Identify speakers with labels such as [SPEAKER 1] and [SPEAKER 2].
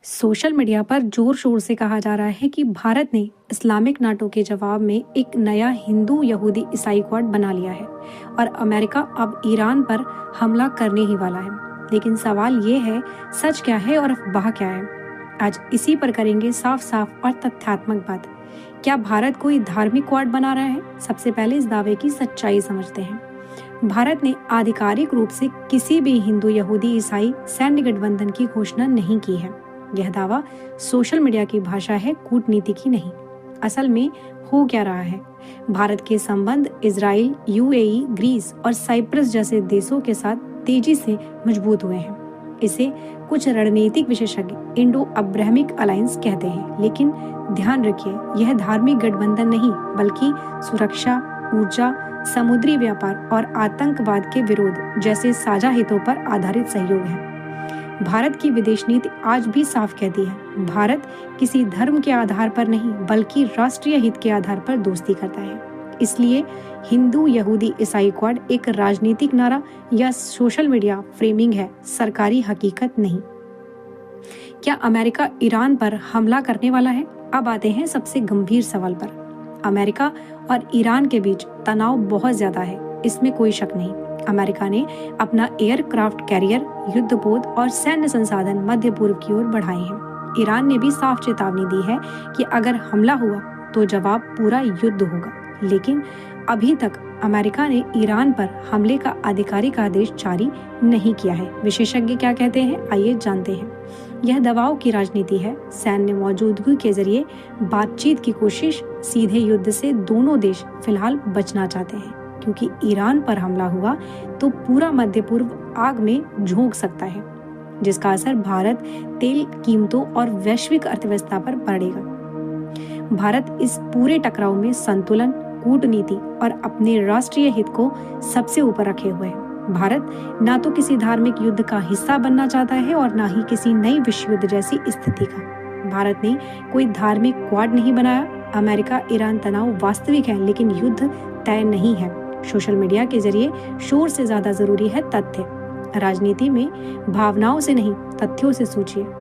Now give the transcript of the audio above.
[SPEAKER 1] Social media पर जोर शोर से कहा जा रहा है कि भारत ने इस्लामिक नाटों के जवाब में एक नया हिंदू यहूदी ईसाई क्वाड बना लिया है और अमेरिका अब ईरान पर हमला करने ही वाला है। लेकिन सवाल ये है, सच क्या है और अफवाह क्या है? आज इसी पर करेंगे साफ साफ और तथ्यात्मक बात। क्या भारत कोई धार्मिक क्वाड बना रहा है? सबसे पहले इस दावे की सच्चाई समझते हैं। भारत ने आधिकारिक रूप से किसी भी हिंदू यहूदी ईसाई सैन्य गठबंधन की घोषणा नहीं की है। यह दावा सोशल मीडिया की भाषा है, कूटनीति की नहीं। असल में हो क्या रहा है? भारत के संबंध इजराइल, यूएई, ग्रीस और साइप्रस जैसे देशों के साथ तेजी से मजबूत हुए हैं। इसे कुछ रणनीतिक विशेषज्ञ इंडो अब्राहमिक अलायंस कहते हैं, लेकिन ध्यान रखिए, यह धार्मिक गठबंधन नहीं बल्कि सुरक्षा, ऊर्जा, समुद्री व्यापार और आतंकवाद के विरोध जैसे साझा हितों पर आधारित सहयोग है। भारत की विदेश नीति आज भी साफ कहती है, भारत किसी धर्म के आधार पर नहीं बल्कि राष्ट्रीय हित के आधार पर दोस्ती करता है। इसलिए हिंदू यहूदी ईसाई क्वाड एक राजनीतिक नारा या सोशल मीडिया फ्रेमिंग है, सरकारी हकीकत नहीं। क्या अमेरिका ईरान पर हमला करने वाला है? अब आते हैं सबसे गंभीर सवाल पर। अमेरिका और ईरान के बीच तनाव बहुत ज्यादा है, इसमें कोई शक नहीं। अमेरिका ने अपना एयरक्राफ्ट कैरियर, युद्धपोत और सैन्य संसाधन मध्य पूर्व की ओर बढ़ाए हैं। ईरान ने भी साफ चेतावनी दी है कि अगर हमला हुआ तो जवाब पूरा युद्ध होगा। लेकिन अभी तक अमेरिका ने ईरान पर हमले का आधिकारिक आदेश जारी नहीं किया है। विशेषज्ञ क्या कहते हैं, आइए जानते हैं। यह दबाव की राजनीति है, सैन्य मौजूदगी के जरिए बातचीत की कोशिश। सीधे युद्ध से दोनों देश फिलहाल बचना चाहते हैं, क्योंकि ईरान पर हमला हुआ तो पूरा मध्य पूर्व आग में झोंक सकता है, जिसका असर भारत, तेल कीमतों और वैश्विक अर्थव्यवस्था पर पड़ेगा। भारत इस पूरे टकराव में संतुलन, कूटनीति और अपने राष्ट्रीय हित को सबसे ऊपर रखे हुए है। भारत ना तो किसी धार्मिक युद्ध का हिस्सा बनना चाहता है और ना ही किसी नई विश्व युद्ध जैसी स्थिति का। भारत ने कोई धार्मिक क्वाड नहीं बनाया। अमेरिका ईरान तनाव वास्तविक है, लेकिन युद्ध तय नहीं है। सोशल मीडिया के जरिए शोर से ज्यादा जरूरी है तथ्य। राजनीति में भावनाओं से नहीं, तथ्यों से सोचिए।